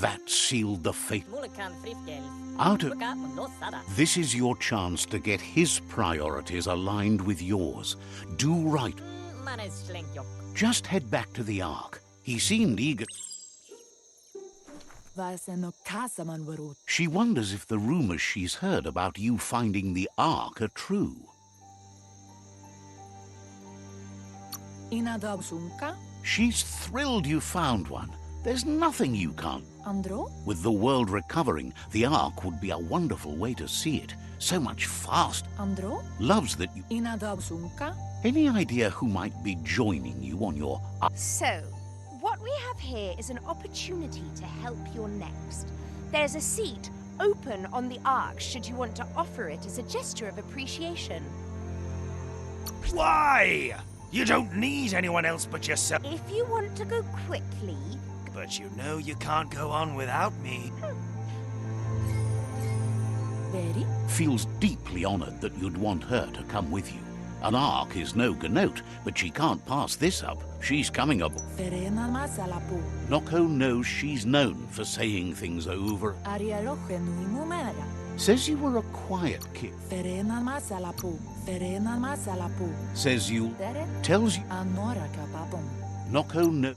That sealed the fate. This is your chance to get his priorities aligned with yours. Do right. Just head back to the Ark. He seemed eager. She wonders if the rumors she's heard about you finding the Ark are true. She's thrilled you found one. There's nothing you can't. With the world recovering, the Ark would be a wonderful way to see it. So much fast. Loves that you... Any idea who might be joining you on your... So, what we have here is an opportunity to help your next. There's a seat open on the Ark should you want to offer it as a gesture of appreciation. Why? You don't need anyone else but yourself. If you want to go quickly... But you know you can't go on without me. Feels deeply honored that you'd want her to come with you. An Ark is no ganote, but she can't pass this up. She's coming up. Noko knows she's known for saying things over. Says you were a quiet kid. Says you... Tells you... Noko knows...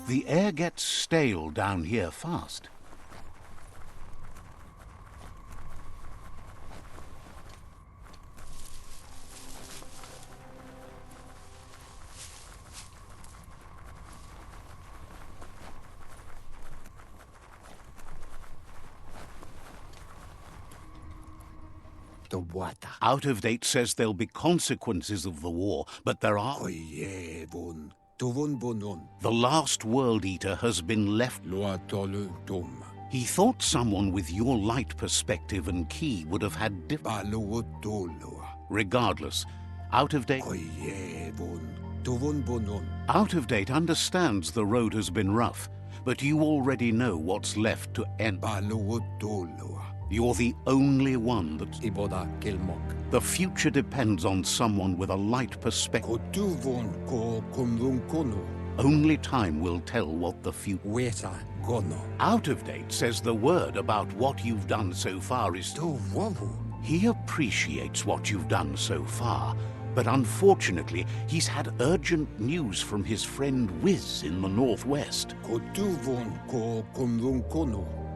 The air gets stale down here fast. Out of Date says there'll be consequences of the war, but there are... The last World Eater has been left. He thought someone with your light perspective and key would have had Regardless, Out of Date... Out of Date understands the road has been rough, but you already know what's left to end. You're the only one that's... The future depends on someone with a light perspective. Only time will tell what the future... Out of Date says the word about what you've done so far is... He appreciates what you've done so far, but unfortunately, he's had urgent news from his friend Wiz in the Northwest.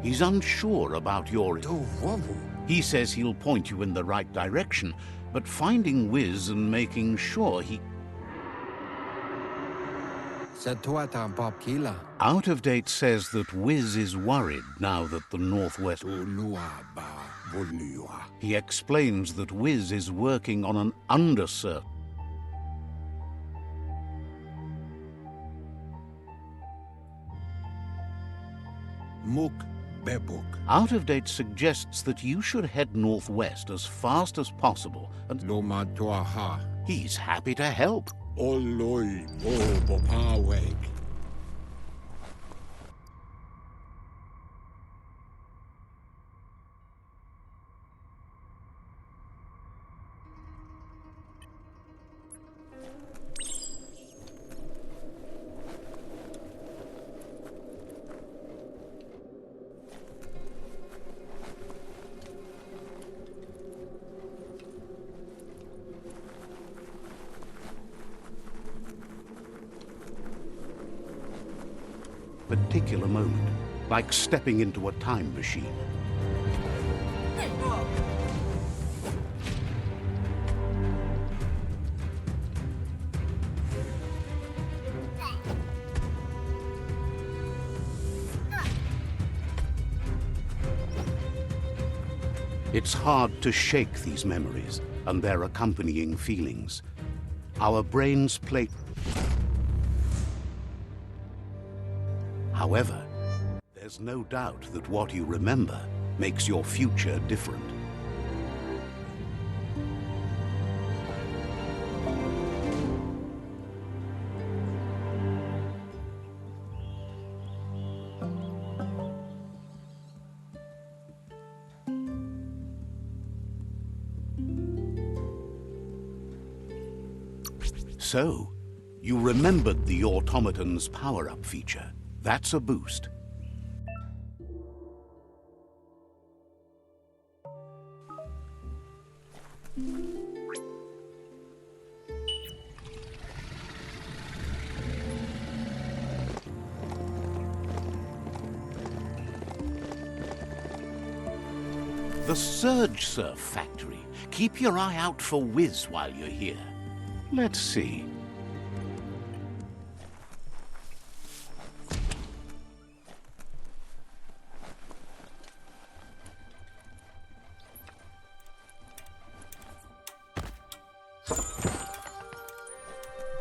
He's unsure about your... He says he'll point you in the right direction, but finding Wiz and making sure he... Out of Date says that Wiz is worried now that the Northwest... He explains that Wiz is working on an undercert... Out of Date suggests that you should head northwest as fast as possible and... He's happy to help. Particular moment, like stepping into a time machine. It's hard to shake these memories and their accompanying feelings. Our brains play... However, there's no doubt that what you remember makes your future different. So, you remembered the automaton's power-up feature. That's a boost. The Surge Surf Factory. Keep your eye out for Wiz while you're here. Let's see.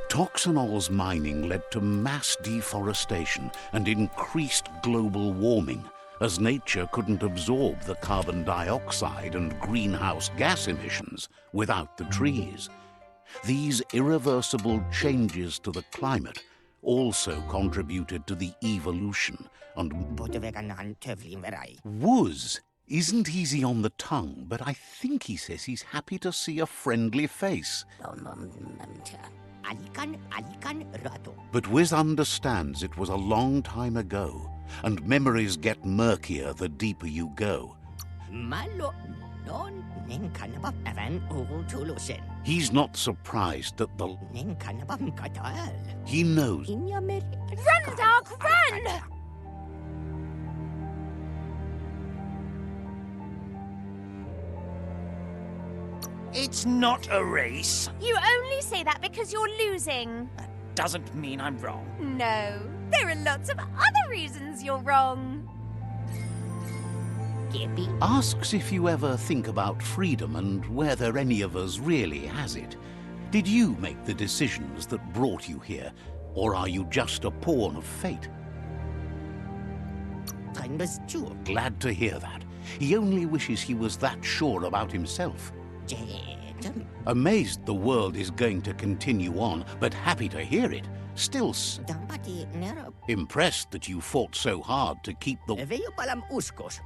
Toxanol's mining led to mass deforestation and increased global warming, as nature couldn't absorb the carbon dioxide and greenhouse gas emissions without the trees. These irreversible changes to the climate also contributed to the evolution and... Wuz isn't easy on the tongue, but I think he says he's happy to see a friendly face. But Wiz understands it was a long time ago, and memories get murkier the deeper you go. He's not surprised that the... He knows... Run, Dark, run! It's not a race. You only say that because you're losing. Doesn't mean I'm wrong. No, there are lots of other reasons you're wrong. Asks if you ever think about freedom and whether any of us really has it. Did you make the decisions that brought you here, or are you just a pawn of fate? Glad to hear that. He only wishes he was that sure about himself. Amazed the world is going to continue on, but happy to hear it. Still impressed that you fought so hard to keep the...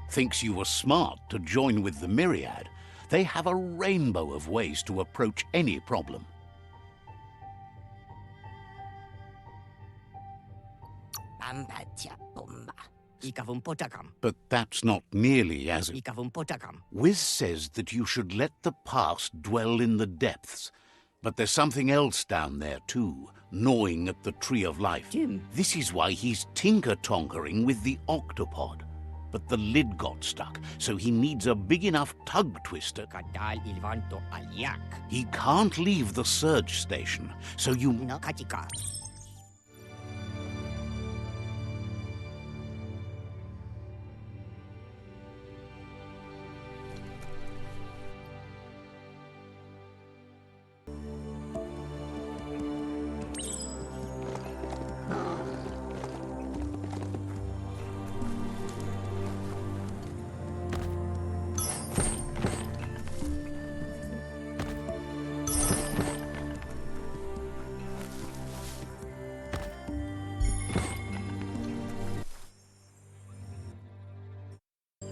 Thinks you were smart to join with the Myriad. They have a rainbow of ways to approach any problem. But that's not nearly as... Wiz says that you should let the past dwell in the depths. But there's something else down there too, gnawing at the Tree of Life. This is why he's tinker-tonkering with the octopod. But the lid got stuck, so he needs a big enough tug twister. He can't leave the surge station, so you...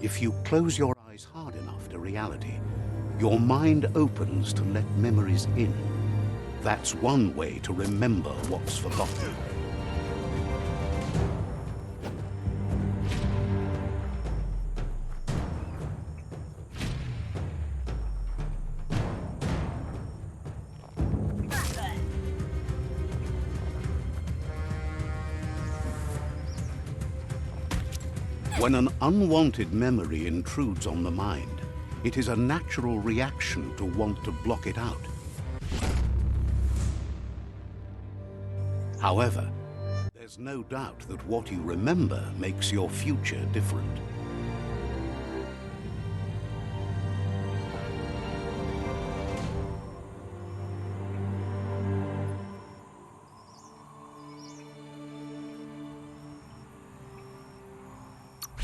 If you close your eyes hard enough to reality, your mind opens to let memories in. That's one way to remember what's forgotten. When an unwanted memory intrudes on the mind, it is a natural reaction to want to block it out. However, there's no doubt that what you remember makes your future different.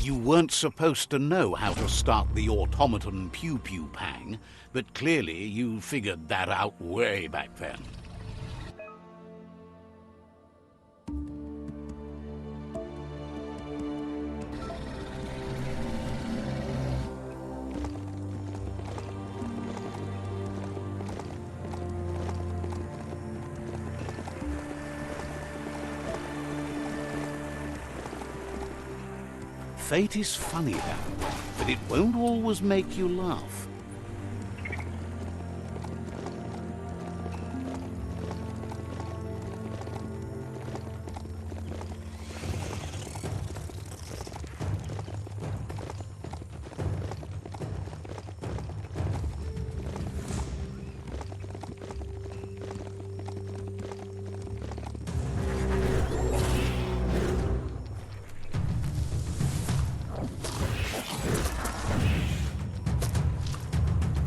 You weren't supposed to know how to start the automaton pew-pew pang, but clearly you figured that out way back then. Fate is funny that way, but it won't always make you laugh.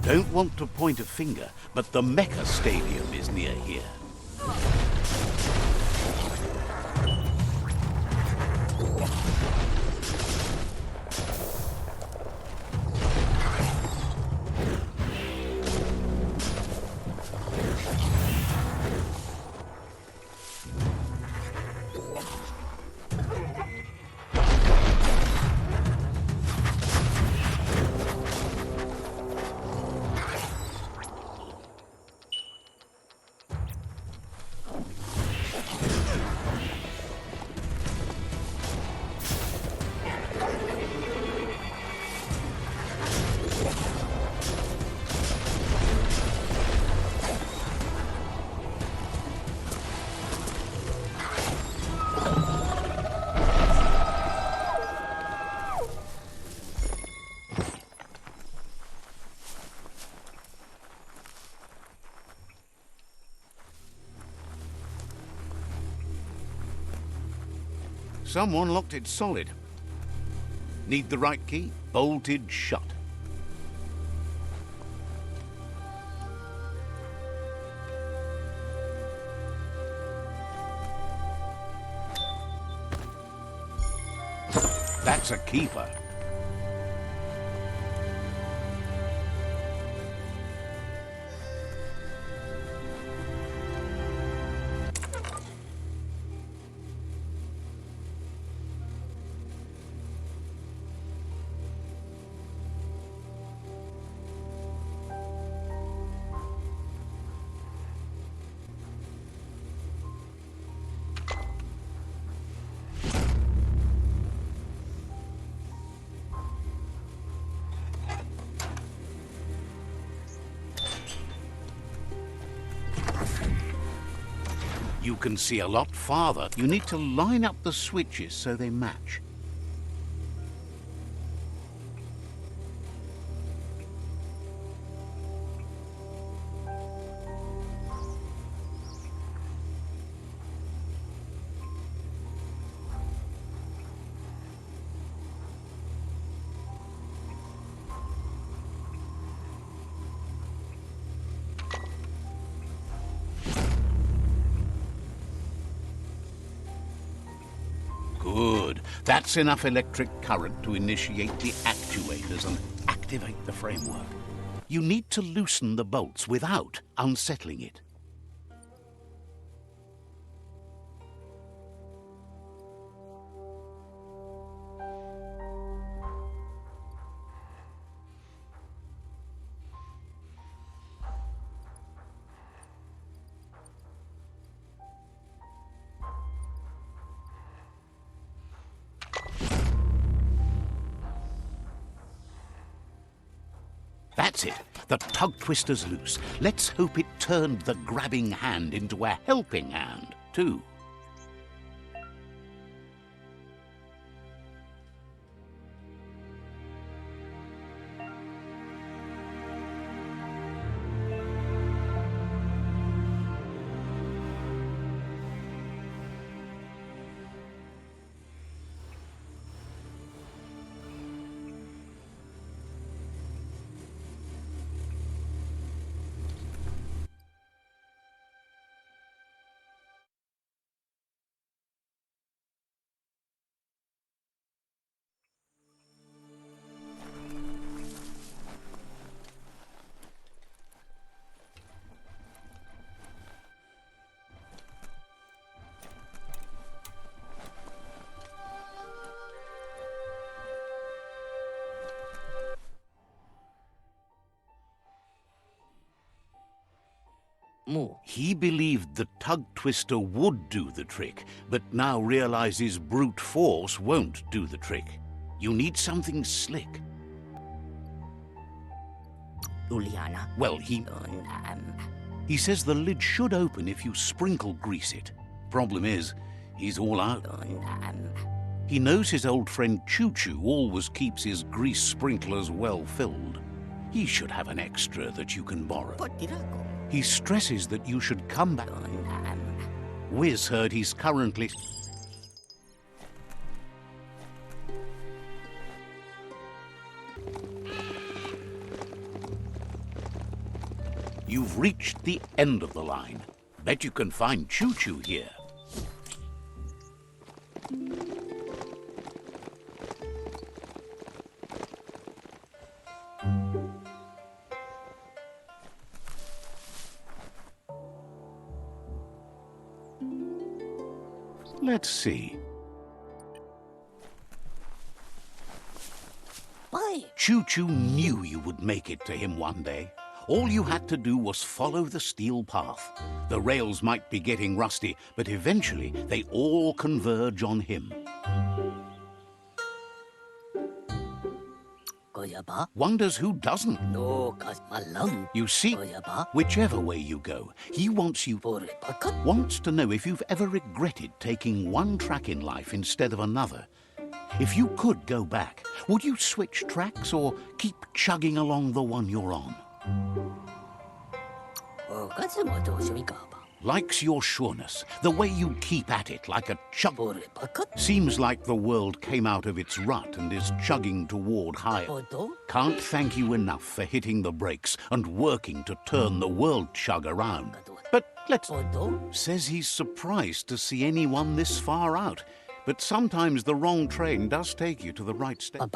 Don't want to point a finger, but the Mecha Stadium is near here. Someone locked it solid. Need the right key? Bolted shut. That's a keeper. You can see a lot farther. You need to line up the switches so they match. Good. That's enough electric current to initiate the actuators and activate the framework. You need to loosen the bolts without unsettling it. That's it. The tug twister's loose. Let's hope it turned the grabbing hand into a helping hand, too. He believed the tug twister would do the trick, but now realizes brute force won't do the trick. You need something slick. Uliana. Well, he says the lid should open if you sprinkle grease it. Problem is, he's all out. He knows his old friend Choo-Choo always keeps his grease sprinklers well filled. He should have an extra that you can borrow. He stresses that you should come back. Wiz heard he's currently... You've reached the end of the line. Bet you can find Choo-Choo here. Let's see. Choo-Choo knew you would make it to him one day. All you had to do was follow the steel path. The rails might be getting rusty, but eventually they all converge on him. Wonders who doesn't. You see, whichever way you go, he wants to know if you've ever regretted taking one track in life instead of another. If you could go back, would you switch tracks or keep chugging along the one you're on? Likes your sureness, the way you keep at it like a chug. Seems like the world came out of its rut and is chugging toward higher. Can't thank you enough for hitting the brakes and working to turn the world chug around. But says he's surprised to see anyone this far out. But sometimes the wrong train does take you to the right station.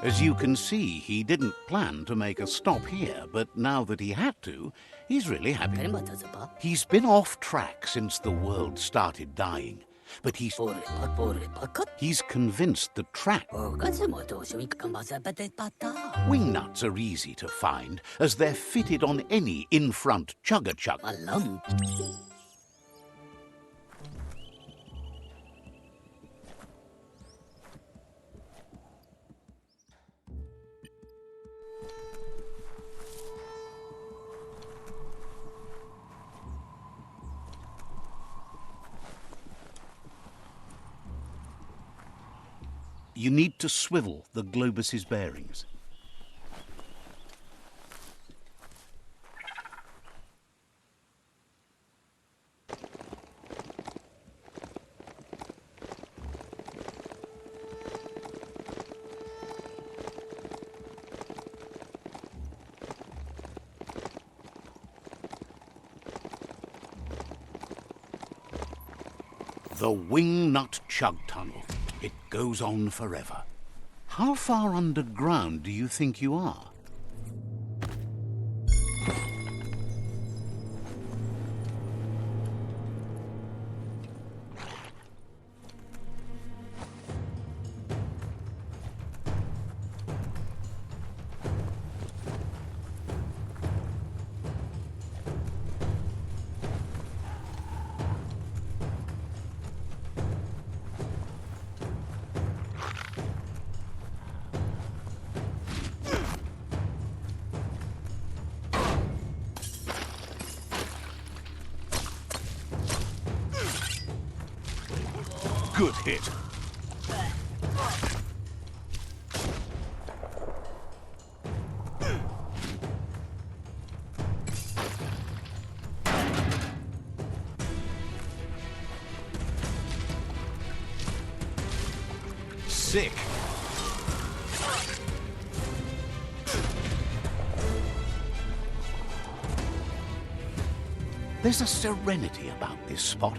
As you can see, he didn't plan to make a stop here, but now that he had to, he's really happy. He's been off track since the world started dying, but he's convinced the track. Wingnuts are easy to find, as they're fitted on any in-front chugga-chug. You need to swivel the globus's bearings. The Wingnut Chug Tunnel. It goes on forever. How far underground do you think you are? Good hit. Sick. There's a serenity about this spot.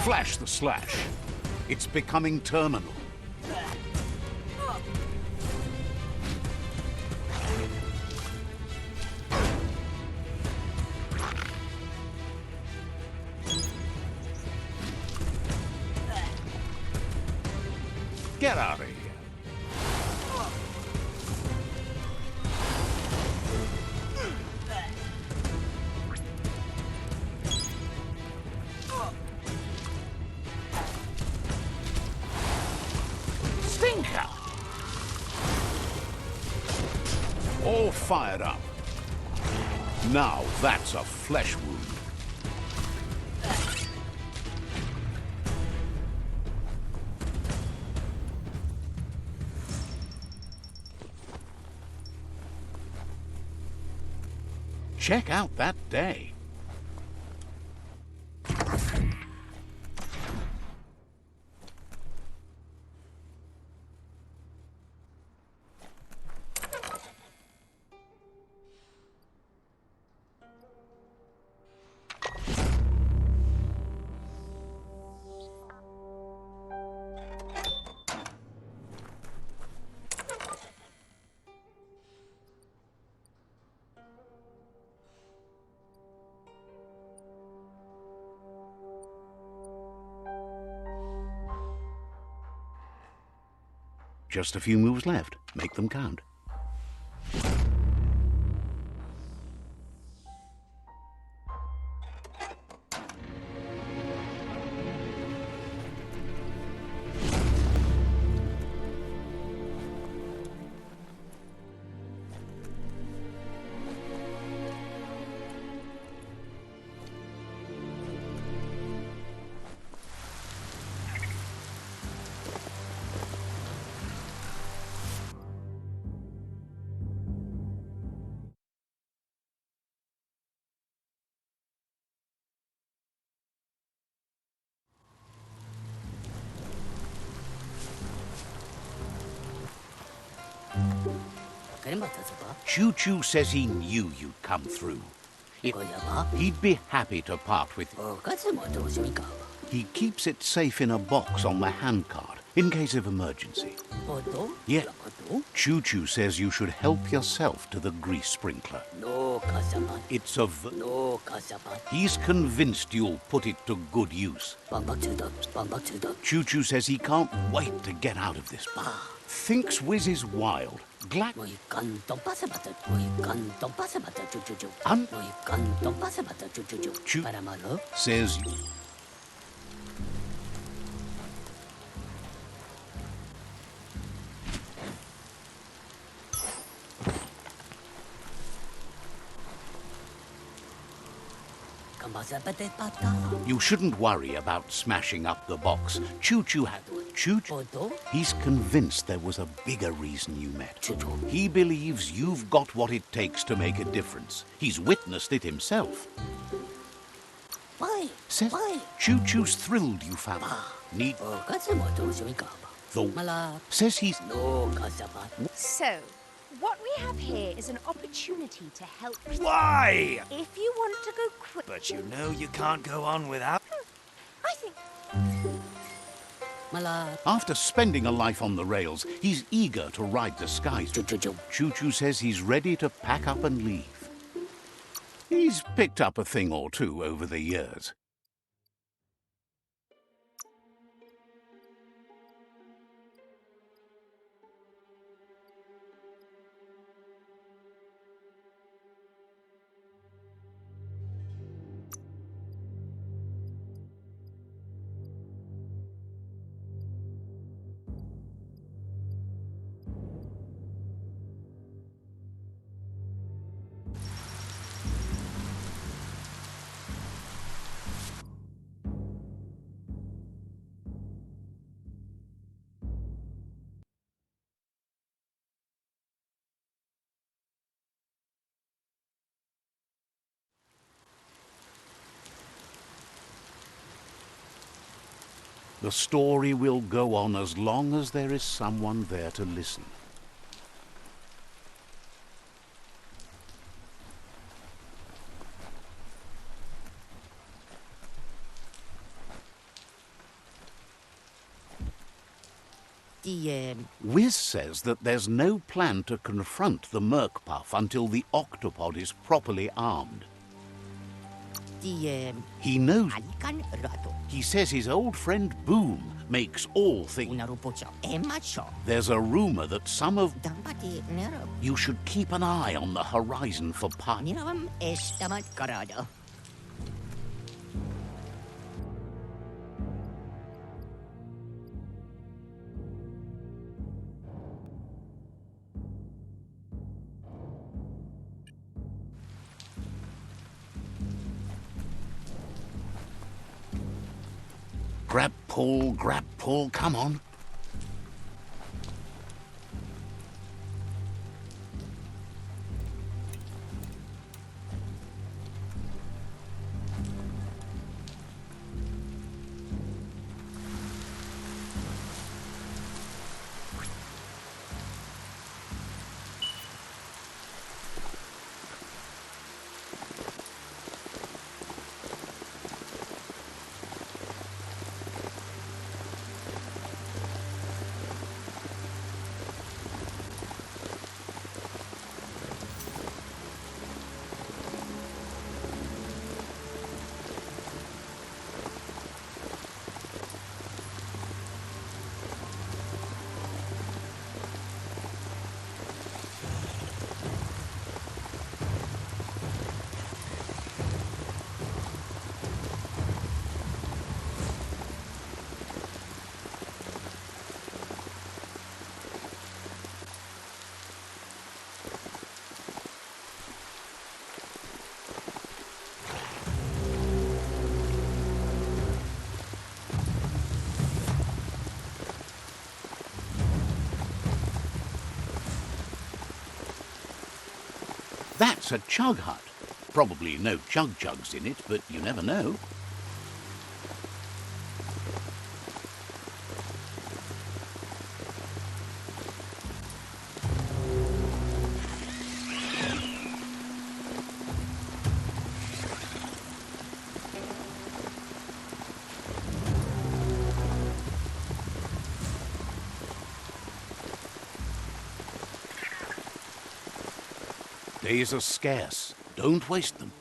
Flash the slash. It's becoming terminal. Get out of here. Stinker! All fired up. Now that's a flesh wound. Check out that day. Just a few moves left. Make them count. Choo Choo says he knew you'd come through. He'd be happy to part with you. He keeps it safe in a box on the handcart, in case of emergency. Yeah, Choo Choo says you should help yourself to the grease sprinkler. It's a He's convinced you'll put it to good use. Choo Choo says he can't wait to get out of this bar. Thinks Wiz is wild. Choo says you shouldn't worry about smashing up the box. Choo Choo had... Choo Choo... He's convinced there was a bigger reason you met. He believes you've got what it takes to make a difference. He's witnessed it himself. Says Choo Choo's thrilled you found... Need... Says he's... So, what we have here is an opportunity to help. Why? If you want to go quick. But you know you can't go on without... I think... After spending a life on the rails, he's eager to ride the skies. Choo Choo says he's ready to pack up and leave. He's picked up a thing or two over the years. The story will go on as long as there is someone there to listen. Wiz says that there's no plan to confront the Merkpuff until the octopod is properly armed. He knows. He says his old friend Boom makes all things. There's a rumor that some of... You should keep an eye on the horizon for Grab, pull, come on. That's a chug hut. Probably no chug-chugs in it, but you never know. Days are scarce. Don't waste them.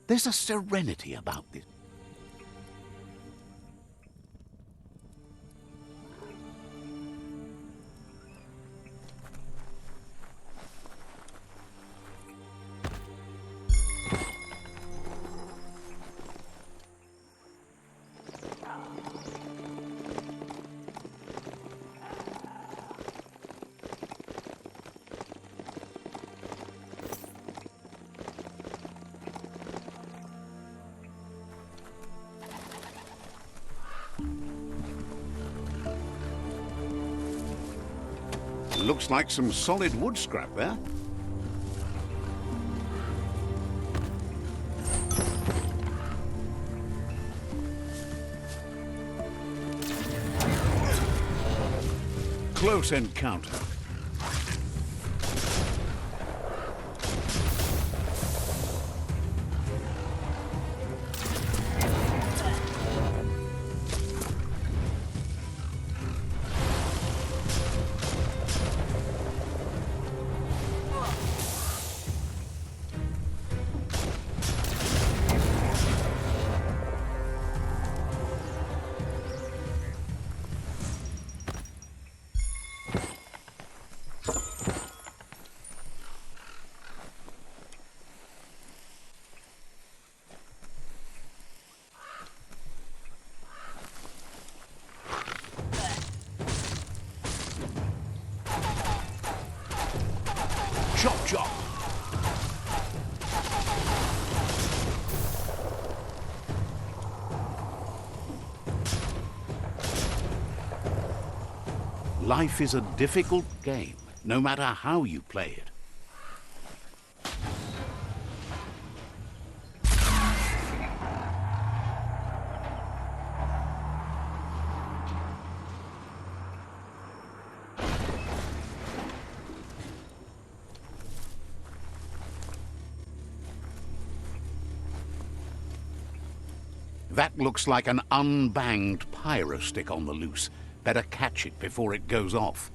There's a serenity about this. Looks like some solid wood scrap there. Close encounter. Chop, chop. Life is a difficult game, no matter how you play it. That looks like an unbanged pyro stick on the loose. Better catch it before it goes off.